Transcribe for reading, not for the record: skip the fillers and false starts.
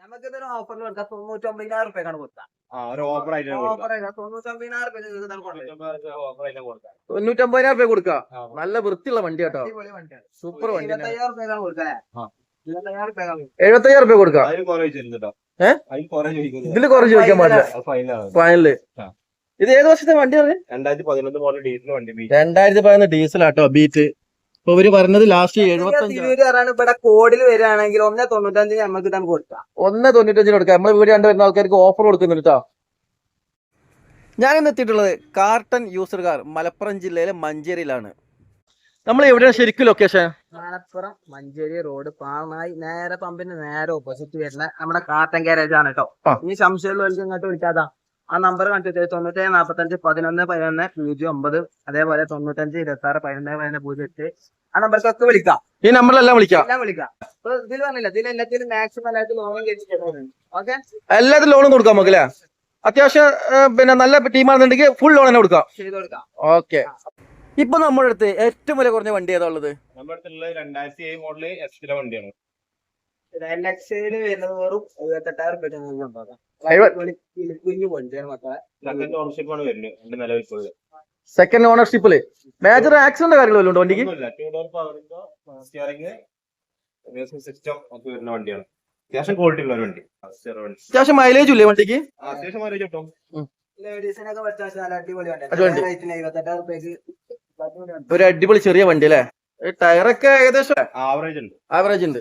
നമുക്കിതൊരു ഓഫറിൽ കൊടുക്കാം 99,000 റുപ്യക്കാണ് കൊടുക്കാം. ഓഫർ ആയിട്ട് ഓഫർ 99,000 റുപ്യ 99,000 റുപ്യ കൊടുക്കാം. നല്ല വൃത്തിയുള്ള വണ്ടി കേട്ടോ, അടിപൊളി വണ്ടിയാണ്. സൂപ്പർ വണ്ടി. 25,000 റുപ്യക്കാണ് കൊടുക്കാം. 25,000 റുപ്യക്കാണ് 75,000 റുപ്യ കൊടുക്കാം. ഇതില് കുറച്ച് ചോദിക്കാൻ പാടില്ല ഫൈനല്. ഇത് ഏത് വർഷത്തെ വണ്ടിയാണ്? 2011 മോഡൽ ഡീസൽ വണ്ടി. 2011 ഡീസൽ ആട്ടോ ബീറ്റ്. ഇപ്പൊ ഇവര് പറഞ്ഞത് ലാസ്റ്റ് 75. ഇവിടെ കോഡിൽ വരികയാണെങ്കിൽ 1.95 നമുക്ക് ഇതാണ് കൊടുക്കാം. 1.95 കൊടുക്കാം. നമ്മളെ വീട് കണ്ടു വരുന്ന ആൾക്കാർക്ക് ഓഫർ കൊടുക്കുന്നുണ്ട് കേട്ടോ. ഞാനിന്ന് എത്തിയിട്ടുള്ളത് കാർട്ടൺ യൂസർ കാർ മലപ്പുറം ജില്ലയിലെ മഞ്ചേരിയിലാണ്. നമ്മൾ എവിടെയാണ് ശരിക്കും ലൊക്കേഷൻ? മലപ്പുറം മഞ്ചേരി റോഡ് പാണായി നേരെ പമ്പിന് നേരെ ഓപ്പോസിറ്റ് വരുന്ന നമ്മുടെ കാർട്ടൺ ഗാരേജ് ആണ് കേട്ടോ. ഇനി സംശയമുള്ളവർക്ക് ഇങ്ങോട്ട് വിളിക്കാതാ. ആ നമ്പർ കണ്ടിട്ട് 97 45 11 11 09. അതേപോലെ 95 26 11 11 08. ആ നമ്പർക്കൊക്കെ വിളിക്കാം. ഈ നമ്പറിലെല്ലാം വിളിക്കാം. എല്ലാം വിളിക്കാം. ഇപ്പൊ ഇതിൽ പറഞ്ഞില്ല, ഇതിൽ എല്ലാത്തിലും മാക്സിമം ആയിട്ട് ലോൺ ചെയ്തിട്ടുണ്ട്. ഓക്കെ, എല്ലാത്തിലും ലോണും കൊടുക്കാം നമുക്ക് അല്ലേ? അത്യാവശ്യം പിന്നെ നല്ല ടീമാണെന്നുണ്ടെങ്കിൽ ഫുൾ ലോൺ തന്നെ കൊടുക്കാം. ചെയ്ത് കൊടുക്കാം. ഓക്കെ. ഇപ്പൊ നമ്മുടെ അടുത്ത് ഏറ്റവും വില കുറഞ്ഞ വണ്ടി ഏതാ ഉള്ളത്? നമ്മുടെ അടുത്തുള്ള 2007 മോഡല് എക്സ്ട്രാ വണ്ടിയാണ്. ലക്ഷയിൽ വരുന്നത് വെറും 78,000 കുഞ്ഞു വണ്ടിയാണ് മക്കളെ. സെക്കൻഡ് ഓണർഷിപ്പ് ആണ് വരുന്നത് നിലവിൽ. സെക്കൻഡ് ഓണർഷിപ്പില് മേജർ ആക്സിഡന്റ് കാര്യങ്ങൾ വല്ലതും ഉണ്ടോ വണ്ടിക്ക്? സ്റ്റിയറിംഗ് സിസ്റ്റം ഒക്കെ വരുന്ന വണ്ടിയാണ്. അത്യാവശ്യം ക്വാളിറ്റി ഉള്ള ഒരു വണ്ടി. അത്യാവശ്യം മൈലേജ് ഇല്ലേ വണ്ടിക്ക്? അത്യാവശ്യം മൈലേജ് കിട്ടും. ലേഡീസിനൊക്കെ പറ്റാൻ നല്ല അടിപൊളി വണ്ടിയാണ്. അടിപൊളി. 78,000 റുപ്യക്ക് ഒരു അടിപൊളി ചെറിയ വണ്ടി അല്ലേ? ടയറൊക്കെ ഏകദേശം ആവറേജ് ഉണ്ട്. ആവറേജ് ഉണ്ട്.